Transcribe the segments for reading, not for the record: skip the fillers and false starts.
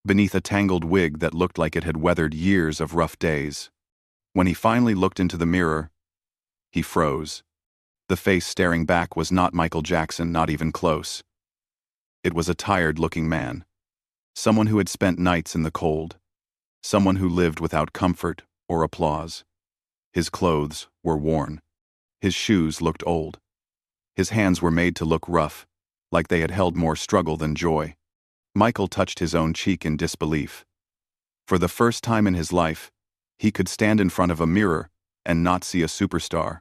beneath a tangled wig that looked like it had weathered years of rough days. When he finally looked into the mirror, he froze. The face staring back was not Michael Jackson, not even close. It was a tired-looking man. Someone who had spent nights in the cold. Someone who lived without comfort or applause. His clothes were worn. His shoes looked old. His hands were made to look rough, like they had held more struggle than joy. Michael touched his own cheek in disbelief. For the first time in his life, he could stand in front of a mirror and not see a superstar.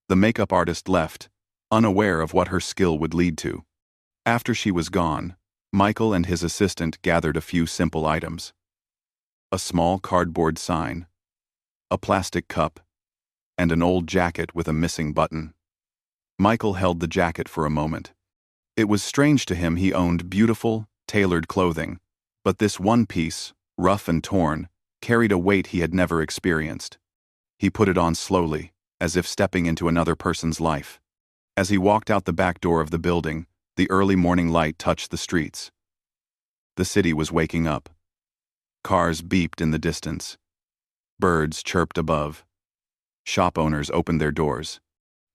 The makeup artist left, unaware of what her skill would lead to. After she was gone, Michael and his assistant gathered a few simple items. A small cardboard sign, a plastic cup, and an old jacket with a missing button. Michael held the jacket for a moment. It was strange to him he owned beautiful, tailored clothing, but this one piece, rough and torn, carried a weight he had never experienced. He put it on slowly, as if stepping into another person's life. As he walked out the back door of the building, the early morning light touched the streets. The city was waking up. Cars beeped in the distance. Birds chirped above. Shop owners opened their doors.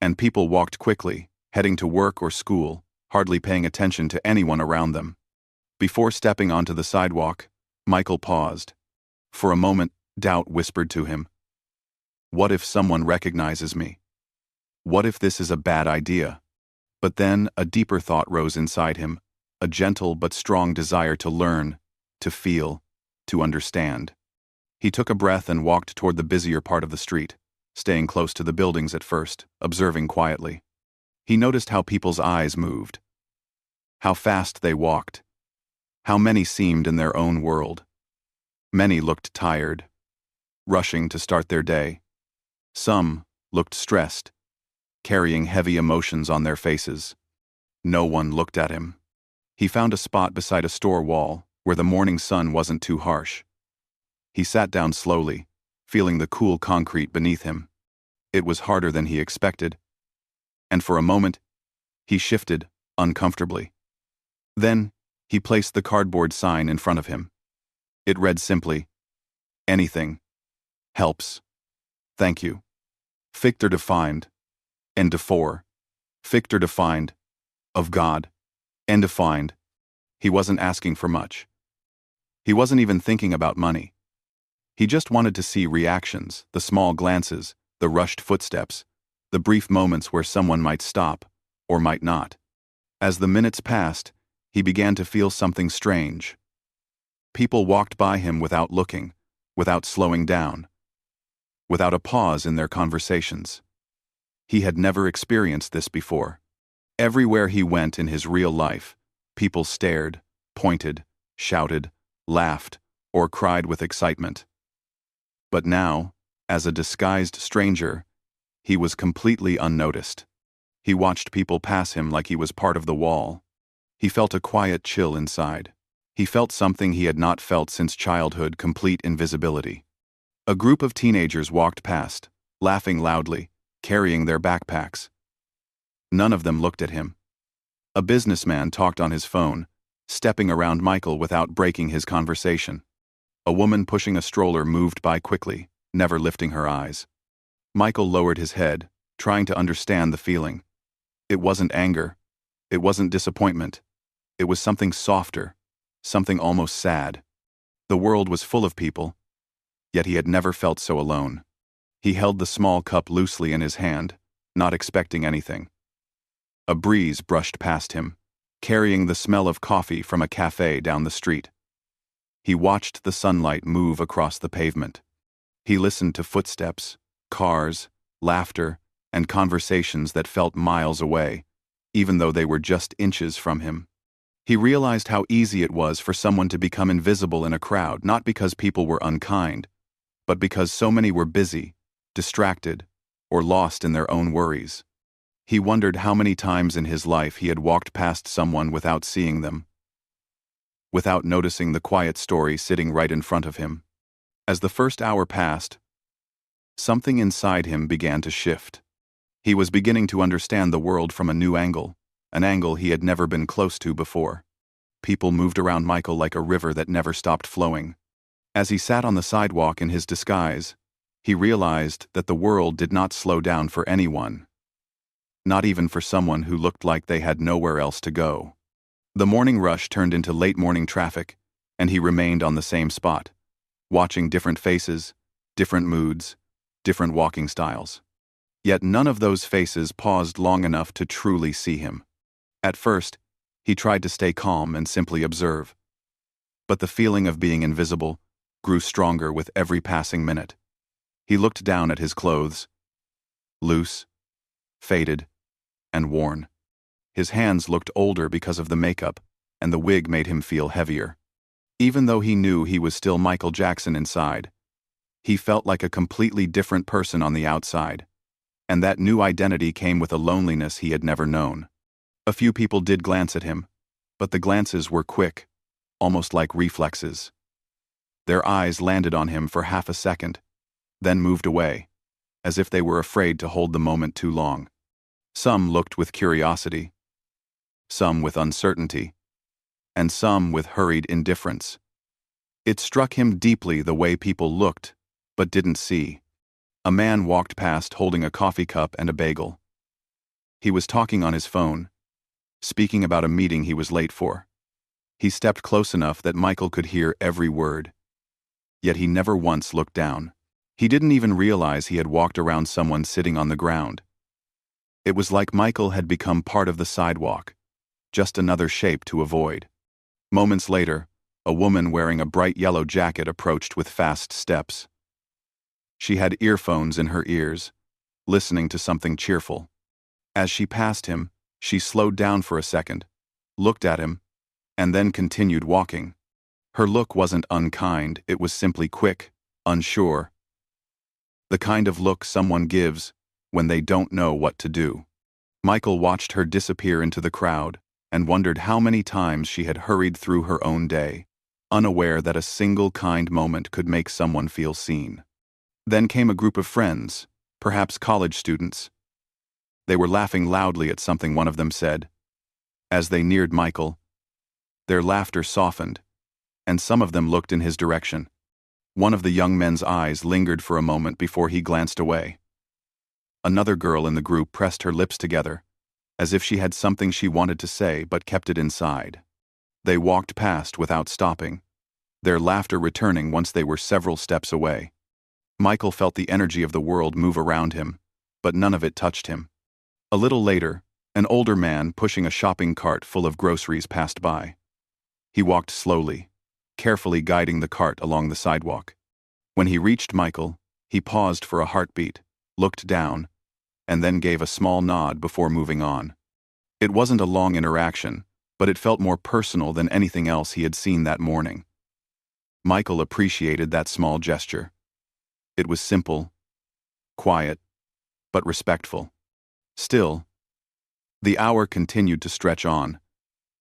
And people walked quickly, heading to work or school, hardly paying attention to anyone around them. Before stepping onto the sidewalk, Michael paused. For a moment, doubt whispered to him. What if someone recognizes me? What if this is a bad idea? But then a deeper thought rose inside him, a gentle but strong desire to learn, to feel, to understand. He took a breath and walked toward the busier part of the street, staying close to the buildings at first, observing quietly. He noticed how people's eyes moved, how fast they walked, how many seemed in their own world. Many looked tired, rushing to start their day. Some looked stressed, carrying heavy emotions on their faces. No one looked at him. He found a spot beside a store wall where the morning sun wasn't too harsh. He sat down slowly, feeling the cool concrete beneath him. It was harder than he expected, and for a moment, he shifted uncomfortably. Then, he placed the cardboard sign in front of him. It read simply, "Anything helps. Thank you. Fichter defined. And defor. Fichter defined. Of God. And defined." He wasn't asking for much. He wasn't even thinking about money. He just wanted to see reactions, the small glances, the rushed footsteps, the brief moments where someone might stop, or might not. As the minutes passed, he began to feel something strange. People walked by him without looking, without slowing down, without a pause in their conversations. He had never experienced this before. Everywhere he went in his real life, people stared, pointed, shouted, laughed, or cried with excitement. But now, as a disguised stranger, he was completely unnoticed. He watched people pass him like he was part of the wall. He felt a quiet chill inside. He felt something he had not felt since childhood, complete invisibility. A group of teenagers walked past, laughing loudly, carrying their backpacks. None of them looked at him. A businessman talked on his phone, stepping around Michael without breaking his conversation. A woman pushing a stroller moved by quickly, never lifting her eyes. Michael lowered his head, trying to understand the feeling. It wasn't anger. It wasn't disappointment. It was something softer, something almost sad. The world was full of people, yet he had never felt so alone. He held the small cup loosely in his hand, not expecting anything. A breeze brushed past him, carrying the smell of coffee from a cafe down the street. He watched the sunlight move across the pavement. He listened to footsteps, cars, laughter, and conversations that felt miles away, even though they were just inches from him. He realized how easy it was for someone to become invisible in a crowd, not because people were unkind, but because so many were busy, distracted, or lost in their own worries. He wondered how many times in his life he had walked past someone without seeing them, without noticing the quiet story sitting right in front of him. As the first hour passed, something inside him began to shift. He was beginning to understand the world from a new angle, an angle he had never been close to before. People moved around Michael like a river that never stopped flowing. As he sat on the sidewalk in his disguise, he realized that the world did not slow down for anyone, not even for someone who looked like they had nowhere else to go. The morning rush turned into late morning traffic, and he remained on the same spot, watching different faces, different moods, different walking styles. Yet none of those faces paused long enough to truly see him. At first, he tried to stay calm and simply observe. But the feeling of being invisible grew stronger with every passing minute. He looked down at his clothes, loose, faded, and worn. His hands looked older because of the makeup, and the wig made him feel heavier. Even though he knew he was still Michael Jackson inside, he felt like a completely different person on the outside, and that new identity came with a loneliness he had never known. A few people did glance at him, but the glances were quick, almost like reflexes. Their eyes landed on him for half a second, then moved away, as if they were afraid to hold the moment too long. Some looked with curiosity, some with uncertainty, and some with hurried indifference. It struck him deeply the way people looked, but didn't see. A man walked past holding a coffee cup and a bagel. He was talking on his phone, speaking about a meeting he was late for. He stepped close enough that Michael could hear every word. Yet he never once looked down. He didn't even realize he had walked around someone sitting on the ground. It was like Michael had become part of the sidewalk, just another shape to avoid. Moments later, a woman wearing a bright yellow jacket approached with fast steps. She had earphones in her ears, listening to something cheerful. As she passed him, she slowed down for a second, looked at him, and then continued walking. Her look wasn't unkind, it was simply quick, unsure. The kind of look someone gives when they don't know what to do. Michael watched her disappear into the crowd and wondered how many times she had hurried through her own day, unaware that a single kind moment could make someone feel seen. Then came a group of friends, perhaps college students. They were laughing loudly at something one of them said. As they neared Michael, their laughter softened, and some of them looked in his direction. One of the young men's eyes lingered for a moment before he glanced away. Another girl in the group pressed her lips together, as if she had something she wanted to say but kept it inside. They walked past without stopping, their laughter returning once they were several steps away. Michael felt the energy of the world move around him, but none of it touched him. A little later, an older man pushing a shopping cart full of groceries passed by. He walked slowly, carefully guiding the cart along the sidewalk. When he reached Michael, he paused for a heartbeat, looked down, and then gave a small nod before moving on. It wasn't a long interaction, but it felt more personal than anything else he had seen that morning. Michael appreciated that small gesture. It was simple, quiet, but respectful. Still, the hour continued to stretch on,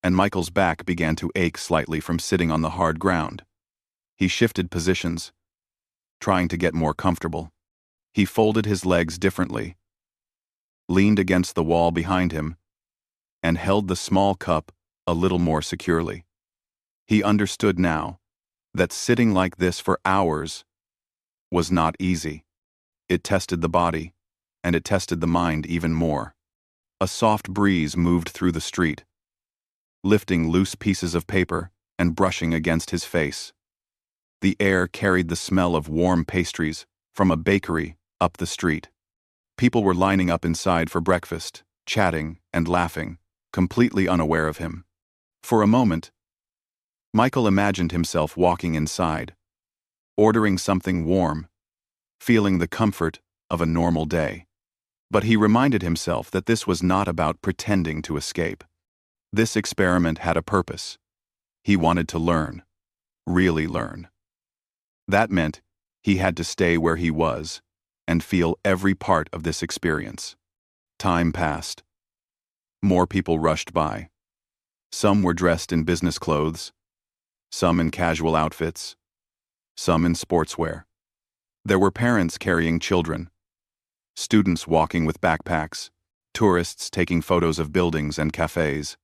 and Michael's back began to ache slightly from sitting on the hard ground. He shifted positions, trying to get more comfortable. He folded his legs differently, leaned against the wall behind him, and held the small cup a little more securely. He understood now that sitting like this for hours was not easy. It tested the body, and it tested the mind even more. A soft breeze moved through the street, lifting loose pieces of paper and brushing against his face. The air carried the smell of warm pastries from a bakery up the street. People were lining up inside for breakfast, chatting and laughing, completely unaware of him. For a moment, Michael imagined himself walking inside, ordering something warm, feeling the comfort of a normal day. But he reminded himself that this was not about pretending to escape. This experiment had a purpose. He wanted to learn, really learn. That meant he had to stay where he was and feel every part of this experience. Time passed. More people rushed by. Some were dressed in business clothes, some in casual outfits, some in sportswear. There were parents carrying children, students walking with backpacks, tourists taking photos of buildings and cafes.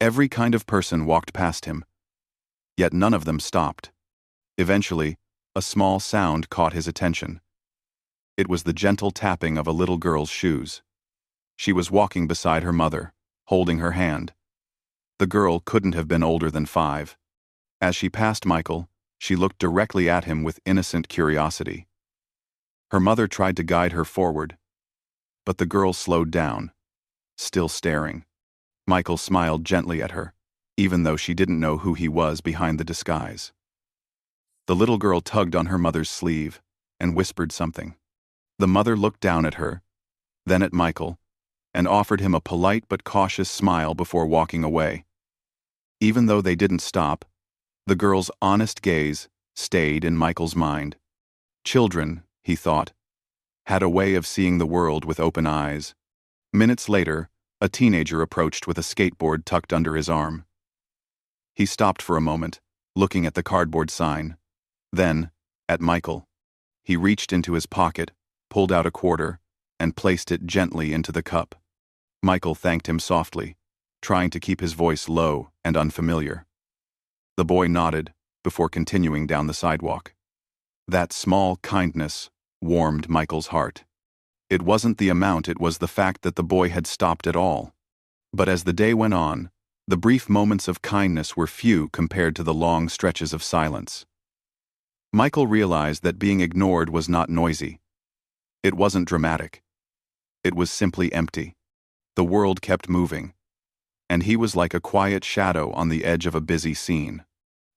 Every kind of person walked past him, yet none of them stopped. Eventually, a small sound caught his attention. It was the gentle tapping of a little girl's shoes. She was walking beside her mother, holding her hand. The girl couldn't have been older than 5. As she passed Michael, she looked directly at him with innocent curiosity. Her mother tried to guide her forward, but the girl slowed down, still staring. Michael smiled gently at her, even though she didn't know who he was behind the disguise. The little girl tugged on her mother's sleeve and whispered something. The mother looked down at her, then at Michael, and offered him a polite but cautious smile before walking away. Even though they didn't stop, the girl's honest gaze stayed in Michael's mind. Children, he thought, had a way of seeing the world with open eyes. Minutes later, a teenager approached with a skateboard tucked under his arm. He stopped for a moment, looking at the cardboard sign. Then, at Michael. He reached into his pocket, pulled out a quarter, and placed it gently into the cup. Michael thanked him softly, trying to keep his voice low and unfamiliar. The boy nodded before continuing down the sidewalk. That small kindness warmed Michael's heart. It wasn't the amount, it was the fact that the boy had stopped at all. But as the day went on, the brief moments of kindness were few compared to the long stretches of silence. Michael realized that being ignored was not noisy. It wasn't dramatic. It was simply empty. The world kept moving, and he was like a quiet shadow on the edge of a busy scene.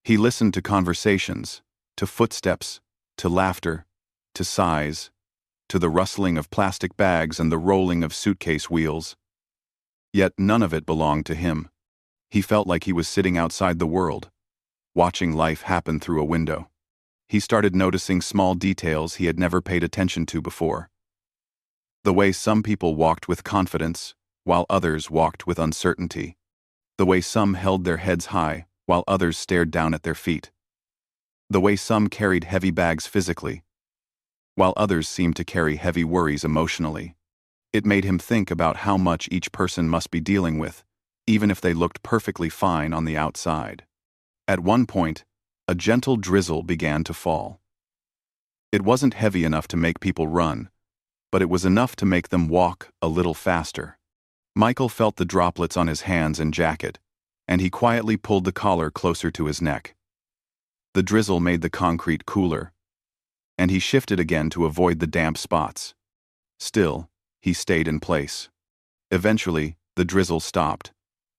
He listened to conversations, to footsteps, to laughter, to sighs, to the rustling of plastic bags and the rolling of suitcase wheels. Yet none of it belonged to him. He felt like he was sitting outside the world, watching life happen through a window. He started noticing small details he had never paid attention to before. The way some people walked with confidence, while others walked with uncertainty. The way some held their heads high, while others stared down at their feet. The way some carried heavy bags physically, while others seemed to carry heavy worries emotionally. It made him think about how much each person must be dealing with, even if they looked perfectly fine on the outside. At one point, a gentle drizzle began to fall. It wasn't heavy enough to make people run, but it was enough to make them walk a little faster. Michael felt the droplets on his hands and jacket, and he quietly pulled the collar closer to his neck. The drizzle made the concrete cooler, and he shifted again to avoid the damp spots. Still, he stayed in place. Eventually, the drizzle stopped,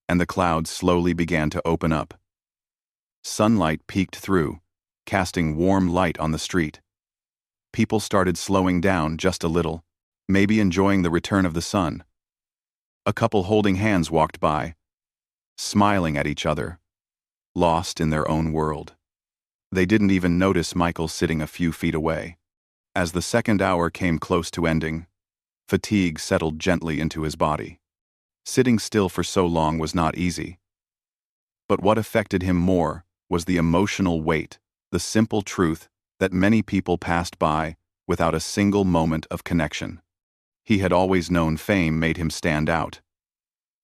and the clouds slowly began to open up. Sunlight peeked through, casting warm light on the street. People started slowing down just a little, maybe enjoying the return of the sun. A couple holding hands walked by, smiling at each other, lost in their own world. They didn't even notice Michael sitting a few feet away. As the second hour came close to ending, fatigue settled gently into his body. Sitting still for so long was not easy. But what affected him more was the emotional weight, the simple truth that many people passed by without a single moment of connection. He had always known fame made him stand out.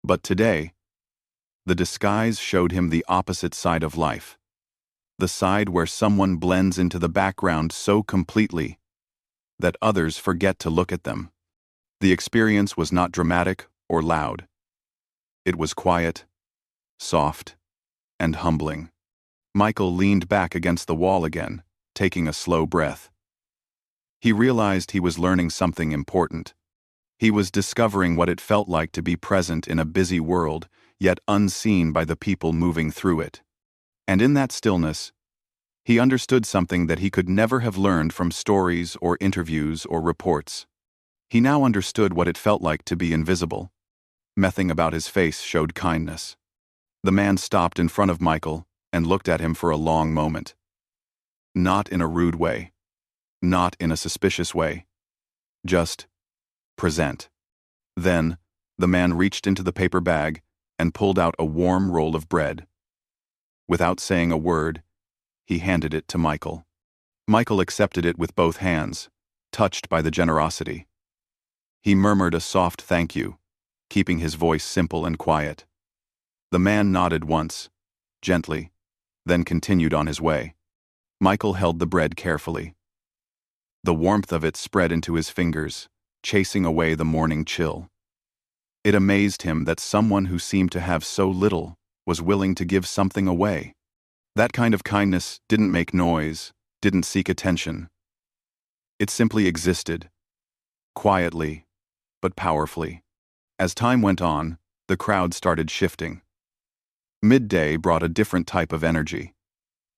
But today, the disguise showed him the opposite side of life. The side where someone blends into the background so completely that others forget to look at them. The experience was not dramatic or loud. It was quiet, soft, and humbling. Michael leaned back against the wall again, taking a slow breath. He realized he was learning something important. He was discovering what it felt like to be present in a busy world, yet unseen by the people moving through it. And in that stillness, he understood something that he could never have learned from stories or interviews or reports. He now understood what it felt like to be invisible. Nothing about his face showed kindness. The man stopped in front of Michael and looked at him for a long moment. Not in a rude way. Not in a suspicious way. Just present. Then, the man reached into the paper bag and pulled out a warm roll of bread. Without saying a word, he handed it to Michael. Michael accepted it with both hands, touched by the generosity. He murmured a soft thank you, keeping his voice simple and quiet. The man nodded once, gently, then continued on his way. Michael held the bread carefully. The warmth of it spread into his fingers, chasing away the morning chill. It amazed him that someone who seemed to have so little was willing to give something away. That kind of kindness didn't make noise, didn't seek attention. It simply existed, quietly, but powerfully. As time went on, the crowd started shifting. Midday brought a different type of energy.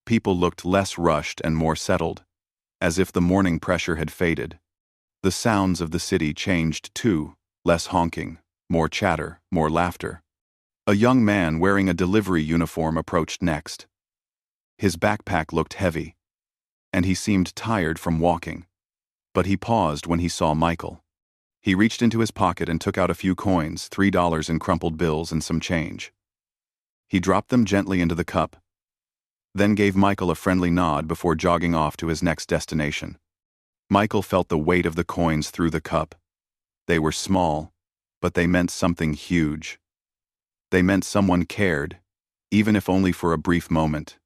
People looked less rushed and more settled, as if the morning pressure had faded. The sounds of the city changed too, less honking, more chatter, more laughter. A young man wearing a delivery uniform approached next. His backpack looked heavy, and he seemed tired from walking. But he paused when he saw Michael. He reached into his pocket and took out a few coins, $3 in crumpled bills and some change. He dropped them gently into the cup, then gave Michael a friendly nod before jogging off to his next destination. Michael felt the weight of the coins through the cup. They were small, but they meant something huge. They meant someone cared, even if only for a brief moment.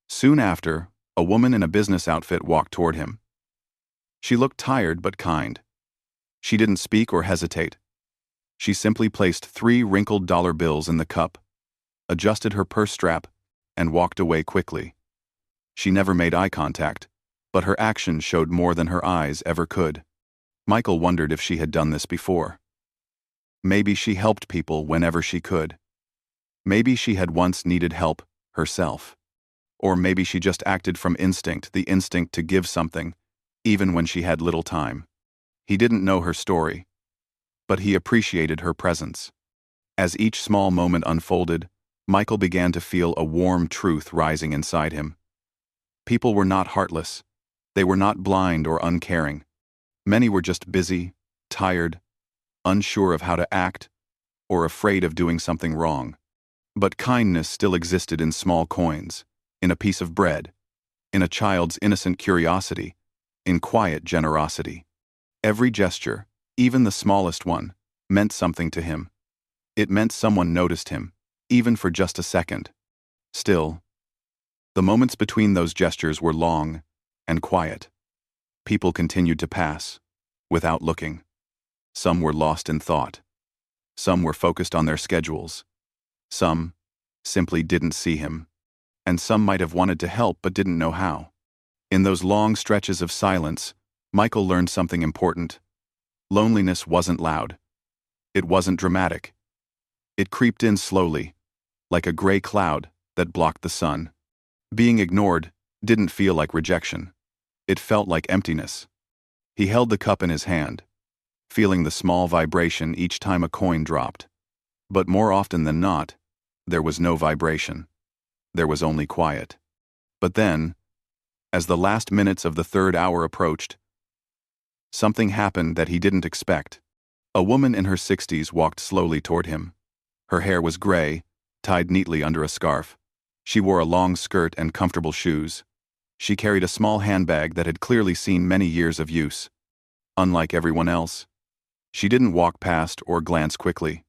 Soon after, a woman in a business outfit walked toward him. She looked tired but kind. She didn't speak or hesitate. She simply placed 3 wrinkled dollar bills in the cup, adjusted her purse strap, and walked away quickly. She never made eye contact, but her actions showed more than her eyes ever could. Michael wondered if she had done this before. Maybe she helped people whenever she could. Maybe she had once needed help herself. Or maybe she just acted from instinct, the instinct to give something, even when she had little time. He didn't know her story, but he appreciated her presence. As each small moment unfolded, Michael began to feel a warm truth rising inside him. People were not heartless. They were not blind or uncaring. Many were just busy, tired, unsure of how to act, or afraid of doing something wrong. But kindness still existed in small coins, in a piece of bread, in a child's innocent curiosity, in quiet generosity. Every gesture, even the smallest one, meant something to him. It meant someone noticed him, even for just a second. Still, the moments between those gestures were long and quiet. People continued to pass, without looking. Some were lost in thought. Some were focused on their schedules. Some simply didn't see him. And some might have wanted to help but didn't know how. In those long stretches of silence, Michael learned something important. Loneliness wasn't loud. It wasn't dramatic. It creeped in slowly, like a gray cloud that blocked the sun. Being ignored didn't feel like rejection. It felt like emptiness. He held the cup in his hand, feeling the small vibration each time a coin dropped. But more often than not, there was no vibration. There was only quiet. But then, as the last minutes of the 3rd hour approached, something happened that he didn't expect. A woman in her 60s walked slowly toward him. Her hair was gray, tied neatly under a scarf. She wore a long skirt and comfortable shoes. She carried a small handbag that had clearly seen many years of use. Unlike everyone else, she didn't walk past or glance quickly.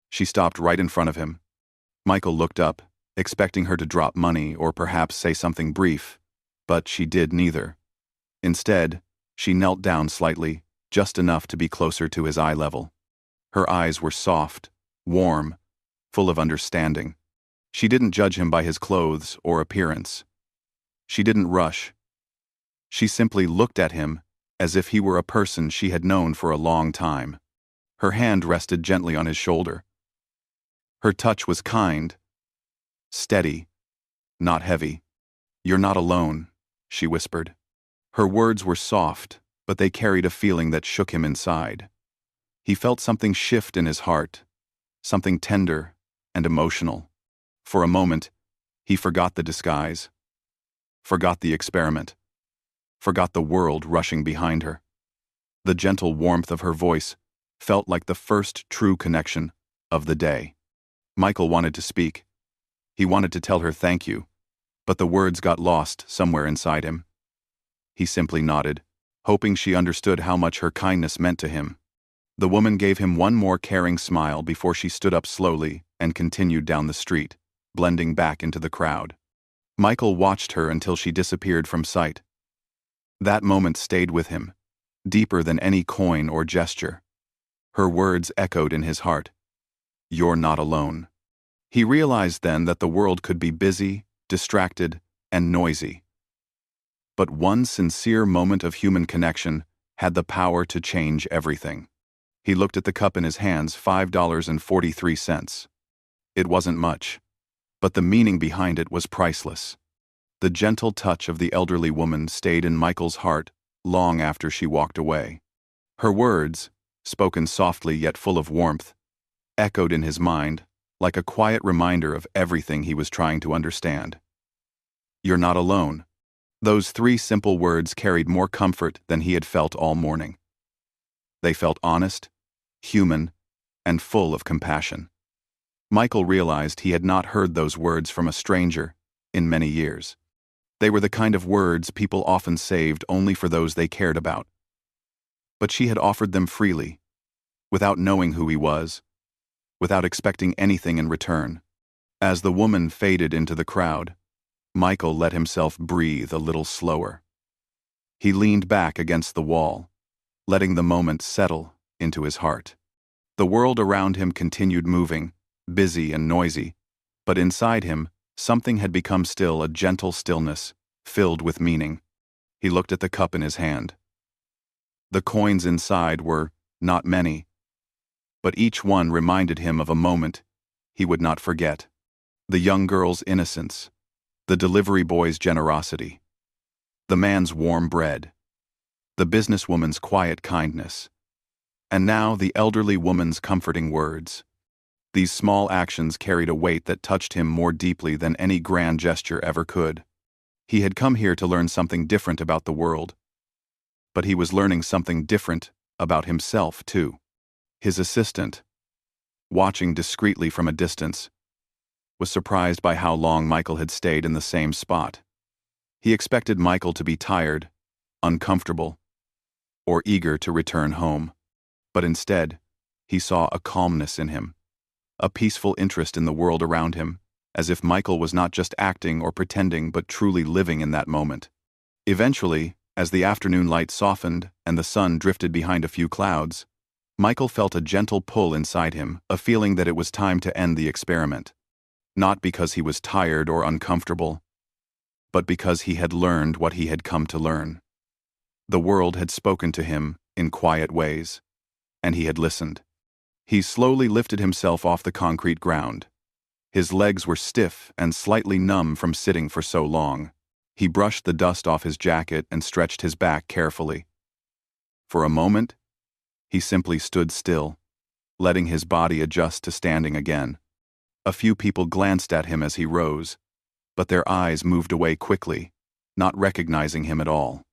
She stopped right in front of him. Michael looked up, expecting her to drop money or perhaps say something brief, but she did neither. Instead, she knelt down slightly, just enough to be closer to his eye level. Her eyes were soft, warm, full of understanding. She didn't judge him by his clothes or appearance. She didn't rush. She simply looked at him as if he were a person she had known for a long time. Her hand rested gently on his shoulder. Her touch was kind, steady, not heavy. "You're not alone," she whispered. Her words were soft, but they carried a feeling that shook him inside. He felt something shift in his heart, something tender and emotional. For a moment, he forgot the disguise, forgot the experiment, forgot the world rushing behind her. The gentle warmth of her voice felt like the first true connection of the day. Michael wanted to speak. He wanted to tell her thank you, but the words got lost somewhere inside him. He simply nodded, hoping she understood how much her kindness meant to him. The woman gave him one more caring smile before she stood up slowly and continued down the street, blending back into the crowd. Michael watched her until she disappeared from sight. That moment stayed with him, deeper than any coin or gesture. Her words echoed in his heart. "You're not alone." He realized then that the world could be busy, distracted, and noisy. But one sincere moment of human connection had the power to change everything. He looked at the cup in his hands, $5.43. It wasn't much, but the meaning behind it was priceless. The gentle touch of the elderly woman stayed in Michael's heart long after she walked away. Her words, spoken softly yet full of warmth, echoed in his mind like a quiet reminder of everything he was trying to understand. "You're not alone." Those three simple words carried more comfort than he had felt all morning. They felt honest, human, and full of compassion. Michael realized he had not heard those words from a stranger in many years. They were the kind of words people often saved only for those they cared about. But she had offered them freely, without knowing who he was, without expecting anything in return. As the woman faded into the crowd, Michael let himself breathe a little slower. He leaned back against the wall, letting the moment settle into his heart. The world around him continued moving, busy and noisy, but inside him, something had become still, a gentle stillness, filled with meaning. He looked at the cup in his hand. The coins inside were not many, but each one reminded him of a moment he would not forget. The young girl's innocence, the delivery boy's generosity, the man's warm bread, the businesswoman's quiet kindness, and now the elderly woman's comforting words. These small actions carried a weight that touched him more deeply than any grand gesture ever could. He had come here to learn something different about the world, but he was learning something different about himself, too. His assistant, watching discreetly from a distance, was surprised by how long Michael had stayed in the same spot. He expected Michael to be tired, uncomfortable, or eager to return home. But instead, he saw a calmness in him, a peaceful interest in the world around him, as if Michael was not just acting or pretending but truly living in that moment. Eventually, as the afternoon light softened and the sun drifted behind a few clouds, Michael felt a gentle pull inside him, a feeling that it was time to end the experiment. Not because he was tired or uncomfortable, but because he had learned what he had come to learn. The world had spoken to him in quiet ways, and he had listened. He slowly lifted himself off the concrete ground. His legs were stiff and slightly numb from sitting for so long. He brushed the dust off his jacket and stretched his back carefully. For a moment, he simply stood still, letting his body adjust to standing again. A few people glanced at him as he rose, but their eyes moved away quickly, not recognizing him at all.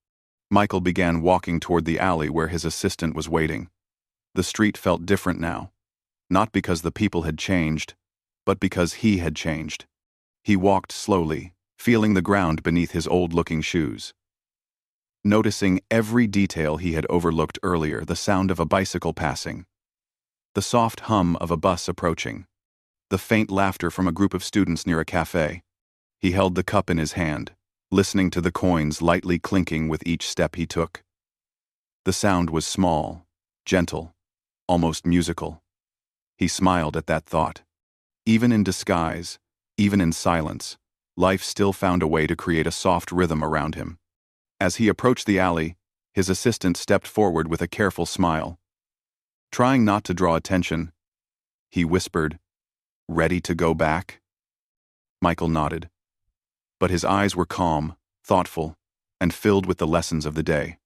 Michael began walking toward the alley where his assistant was waiting. The street felt different now, not because the people had changed, but because he had changed. He walked slowly, feeling the ground beneath his old-looking shoes. Noticing every detail he had overlooked earlier, the sound of a bicycle passing, the soft hum of a bus approaching, the faint laughter from a group of students near a cafe. He held the cup in his hand, listening to the coins lightly clinking with each step he took. The sound was small, gentle, almost musical. He smiled at that thought. Even in disguise, even in silence, life still found a way to create a soft rhythm around him. As he approached the alley, his assistant stepped forward with a careful smile. Trying not to draw attention, he whispered, "Ready to go back?" Michael nodded. But his eyes were calm, thoughtful, and filled with the lessons of the day.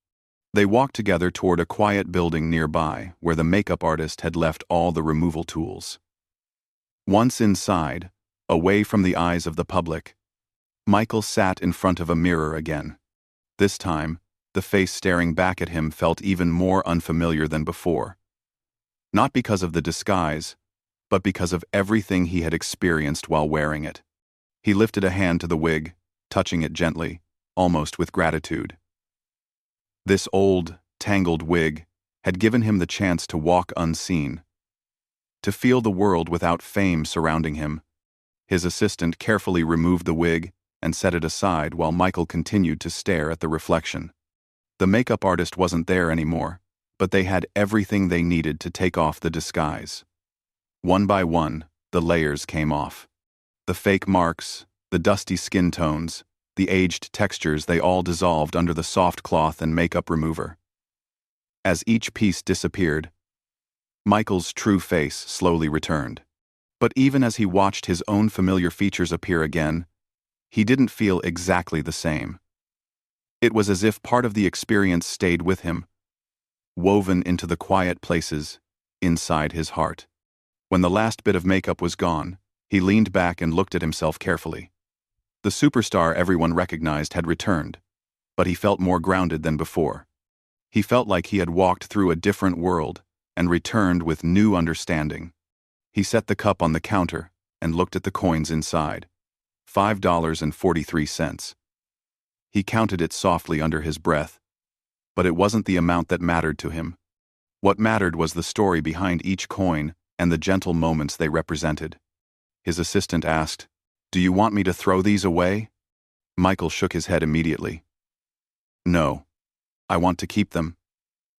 They walked together toward a quiet building nearby where the makeup artist had left all the removal tools. Once inside, away from the eyes of the public, Michael sat in front of a mirror again. This time, the face staring back at him felt even more unfamiliar than before. Not because of the disguise, but because of everything he had experienced while wearing it. He lifted a hand to the wig, touching it gently, almost with gratitude. This old, tangled wig had given him the chance to walk unseen, to feel the world without fame surrounding him. His assistant carefully removed the wig and set it aside while Michael continued to stare at the reflection. The makeup artist wasn't there anymore, but they had everything they needed to take off the disguise. One by one, the layers came off. The fake marks, the dusty skin tones, the aged textures, they all dissolved under the soft cloth and makeup remover. As each piece disappeared, Michael's true face slowly returned. But even as he watched his own familiar features appear again, he didn't feel exactly the same. It was as if part of the experience stayed with him, woven into the quiet places inside his heart. When the last bit of makeup was gone, he leaned back and looked at himself carefully. The superstar everyone recognized had returned, but he felt more grounded than before. He felt like he had walked through a different world and returned with new understanding. He set the cup on the counter and looked at the coins inside. $5.43. He counted it softly under his breath, but it wasn't the amount that mattered to him. What mattered was the story behind each coin and the gentle moments they represented. His assistant asked, "Do you want me to throw these away?" Michael shook his head immediately. "No, I want to keep them,"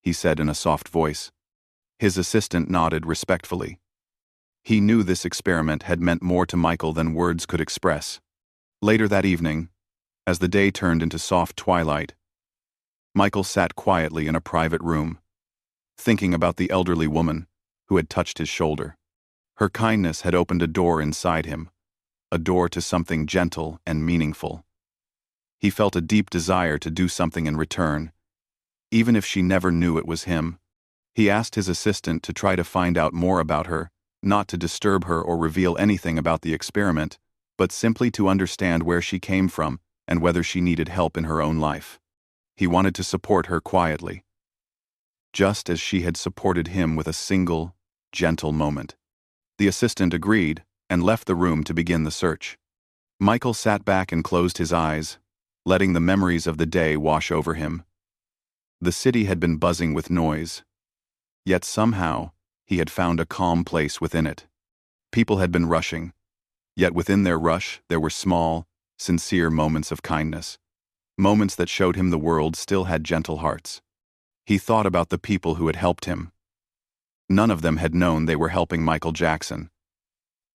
he said in a soft voice. His assistant nodded respectfully. He knew this experiment had meant more to Michael than words could express. Later that evening, as the day turned into soft twilight, Michael sat quietly in a private room, thinking about the elderly woman who had touched his shoulder. Her kindness had opened a door inside him, a door to something gentle and meaningful. He felt a deep desire to do something in return, even if she never knew it was him. He asked his assistant to try to find out more about her, not to disturb her or reveal anything about the experiment, but simply to understand where she came from and whether she needed help in her own life. He wanted to support her quietly, just as she had supported him with a single, gentle moment. The assistant agreed and left the room to begin the search. Michael sat back and closed his eyes, letting the memories of the day wash over him. The city had been buzzing with noise, yet somehow he had found a calm place within it. People had been rushing, yet within their rush there were small, sincere moments of kindness, moments that showed him the world still had gentle hearts. He thought about the people who had helped him. None of them had known they were helping Michael Jackson.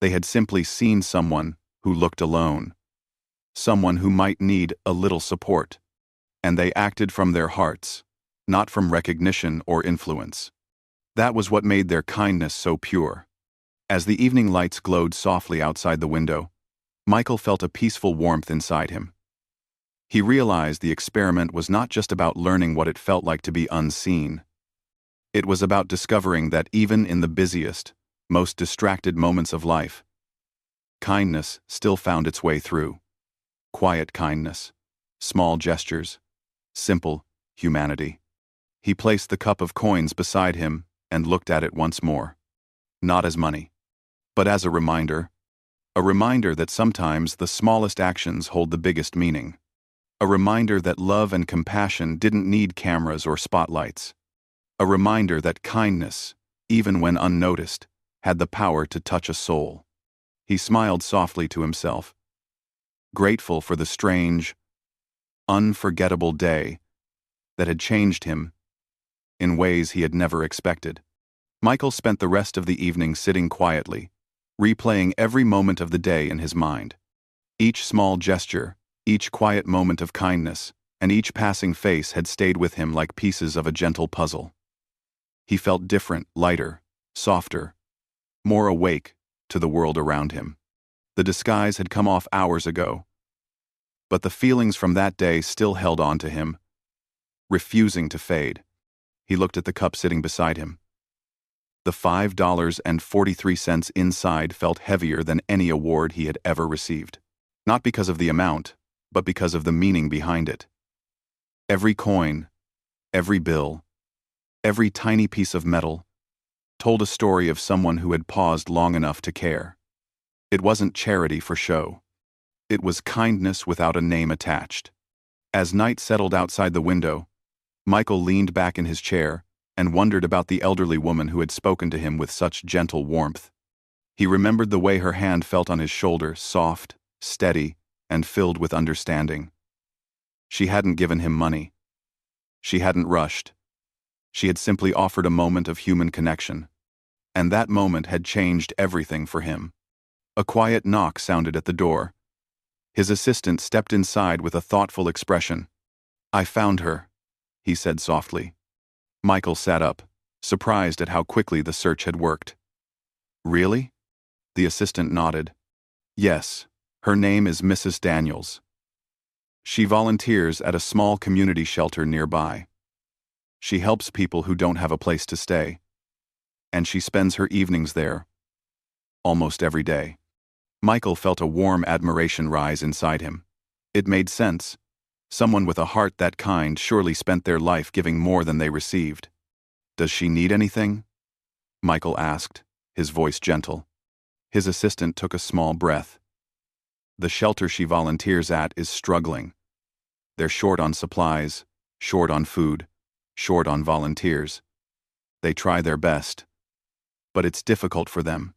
They had simply seen someone who looked alone, someone who might need a little support, and they acted from their hearts, not from recognition or influence. That was what made their kindness so pure. As the evening lights glowed softly outside the window, Michael felt a peaceful warmth inside him. He realized the experiment was not just about learning what it felt like to be unseen. It was about discovering that even in the busiest, most distracted moments of life, kindness still found its way through. Quiet kindness, small gestures, simple humanity. He placed the cup of coins beside him and looked at it once more. Not as money, but as a reminder that sometimes the smallest actions hold the biggest meaning. A reminder that love and compassion didn't need cameras or spotlights. A reminder that kindness, even when unnoticed, had the power to touch a soul. He smiled softly to himself, grateful for the strange, unforgettable day that had changed him in ways he had never expected. Michael spent the rest of the evening sitting quietly, replaying every moment of the day in his mind. Each small gesture, each quiet moment of kindness, and each passing face had stayed with him like pieces of a gentle puzzle. He felt different, lighter, softer, more awake to the world around him. The disguise had come off hours ago, but the feelings from that day still held on to him, refusing to fade. He looked at the cup sitting beside him. The $5.43 inside felt heavier than any award he had ever received. Not because of the amount, but because of the meaning behind it. Every coin, every bill, every tiny piece of metal told a story of someone who had paused long enough to care. It wasn't charity for show. It was kindness without a name attached. As night settled outside the window, Michael leaned back in his chair and wondered about the elderly woman who had spoken to him with such gentle warmth. He remembered the way her hand felt on his shoulder, soft, steady, and filled with understanding. She hadn't given him money. She hadn't rushed. She had simply offered a moment of human connection. And that moment had changed everything for him. A quiet knock sounded at the door. His assistant stepped inside with a thoughtful expression. "I found her," he said softly. Michael sat up, surprised at how quickly the search had worked. "Really?" The assistant nodded. "Yes, her name is Mrs. Daniels. She volunteers at a small community shelter nearby. She helps people who don't have a place to stay. And she spends her evenings there. Almost every day." Michael felt a warm admiration rise inside him. It made sense. Someone with a heart that kind surely spent their life giving more than they received. "Does she need anything?" Michael asked, his voice gentle. His assistant took a small breath. "The shelter she volunteers at is struggling. They're short on supplies, short on food, short on volunteers. They try their best. But it's difficult for them.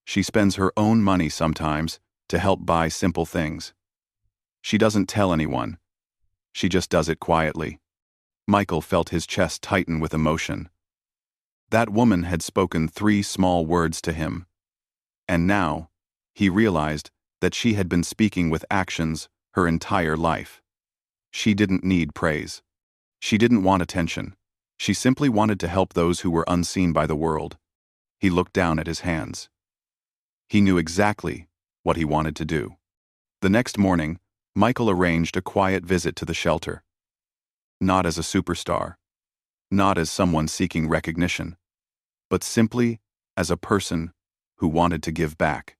She spends her own money sometimes to help buy simple things. She doesn't tell anyone. She just does it quietly." Michael felt his chest tighten with emotion. That woman had spoken 3 small words to him. And now, he realized that she had been speaking with actions her entire life. She didn't need praise. She didn't want attention. She simply wanted to help those who were unseen by the world. He looked down at his hands. He knew exactly what he wanted to do. The next morning, Michael arranged a quiet visit to the shelter. Not as a superstar, not as someone seeking recognition, but simply as a person who wanted to give back.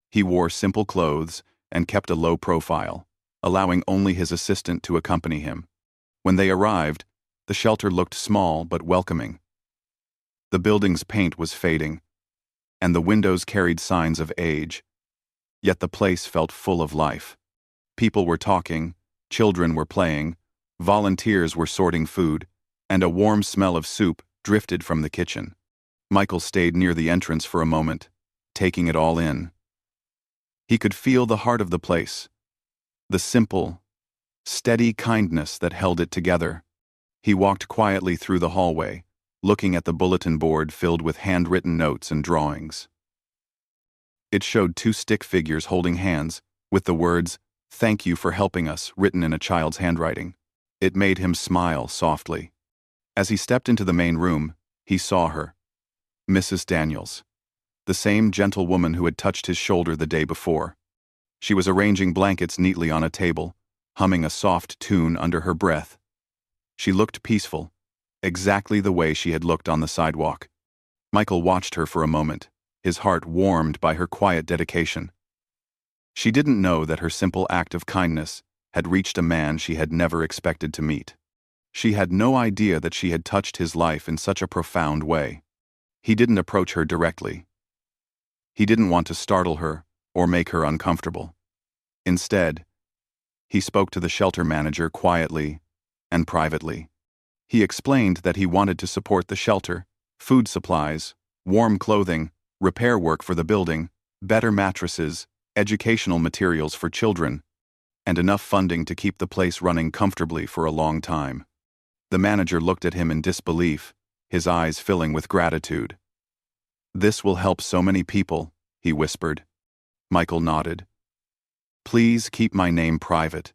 He wore simple clothes and kept a low profile, allowing only his assistant to accompany him. When they arrived, the shelter looked small but welcoming. The building's paint was fading, and the windows carried signs of age. Yet the place felt full of life. People were talking, children were playing, volunteers were sorting food, and a warm smell of soup drifted from the kitchen. Michael stayed near the entrance for a moment, taking it all in. He could feel the heart of the place, the simple, steady kindness that held it together. He walked quietly through the hallway, looking at the bulletin board filled with handwritten notes and drawings. It showed 2 stick figures holding hands, with the words, "Thank you for helping us," written in a child's handwriting. It made him smile softly. As he stepped into the main room, he saw her. Mrs. Daniels. The same gentle woman who had touched his shoulder the day before. She was arranging blankets neatly on a table, humming a soft tune under her breath. She looked peaceful, exactly the way she had looked on the sidewalk. Michael watched her for a moment, his heart warmed by her quiet dedication. She didn't know that her simple act of kindness had reached a man she had never expected to meet. She had no idea that she had touched his life in such a profound way. He didn't approach her directly. He didn't want to startle her or make her uncomfortable. Instead, he spoke to the shelter manager quietly and privately. He explained that he wanted to support the shelter, food supplies, warm clothing, repair work for the building, better mattresses, educational materials for children, and enough funding to keep the place running comfortably for a long time. The manager looked at him in disbelief, his eyes filling with gratitude. "This will help so many people," he whispered. Michael nodded. "Please keep my name private,"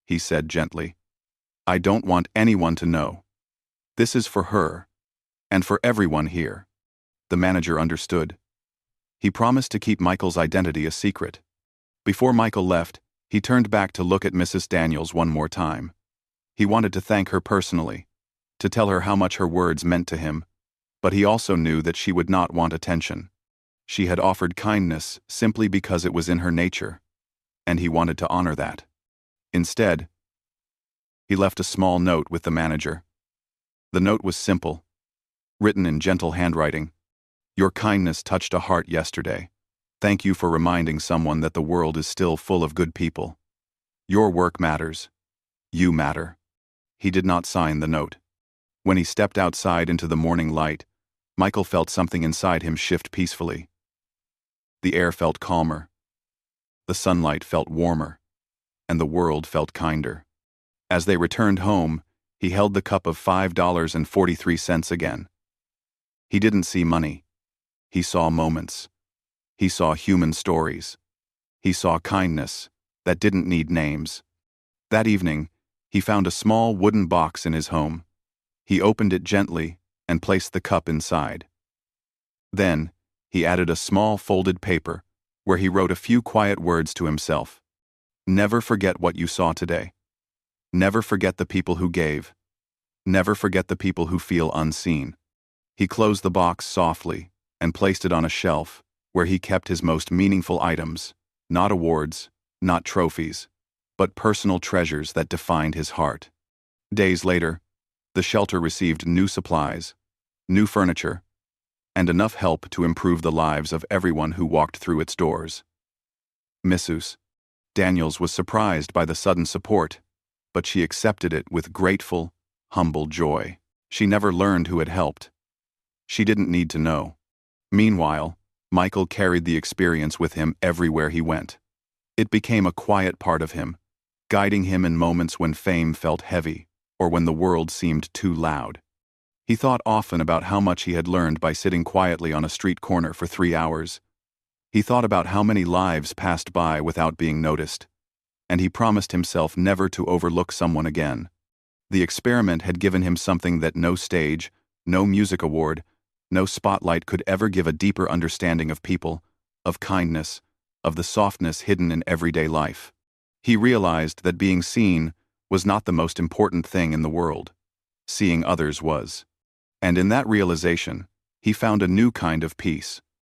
he said gently. "I don't want anyone to know. This is for her, and for everyone here." The manager understood. He promised to keep Michael's identity a secret. Before Michael left, he turned back to look at Mrs. Daniels one more time. He wanted to thank her personally, to tell her how much her words meant to him, but he also knew that she would not want attention. She had offered kindness simply because it was in her nature, and he wanted to honor that. Instead, he left a small note with the manager. The note was simple, written in gentle handwriting. "Your kindness touched a heart yesterday. Thank you for reminding someone that the world is still full of good people. Your work matters. You matter." He did not sign the note. When he stepped outside into the morning light, Michael felt something inside him shift peacefully. The air felt calmer, the sunlight felt warmer, and the world felt kinder. As they returned home, he held the cup of $5.43 again. He didn't see money. He saw moments. He saw human stories. He saw kindness that didn't need names. That evening, he found a small wooden box in his home. He opened it gently and placed the cup inside. Then, he added a small folded paper where he wrote a few quiet words to himself. Never forget what you saw today. Never forget the people who gave. Never forget the people who feel unseen. He closed the box softly and placed it on a shelf where he kept his most meaningful items, not awards, not trophies, but personal treasures that defined his heart. Days later, the shelter received new supplies, new furniture, and enough help to improve the lives of everyone who walked through its doors. Mrs. Daniels was surprised by the sudden support, but she accepted it with grateful, humble joy. She never learned who had helped. She didn't need to know. Meanwhile, Michael carried the experience with him everywhere he went. It became a quiet part of him, guiding him in moments when fame felt heavy or when the world seemed too loud. He thought often about how much he had learned by sitting quietly on a street corner for 3 hours. He thought about how many lives passed by without being noticed, and he promised himself never to overlook someone again. The experiment had given him something that no stage, no music award, no spotlight could ever give: a deeper understanding of people, of kindness, of the softness hidden in everyday life. He realized that being seen was not the most important thing in the world. Seeing others was. And in that realization, he found a new kind of peace.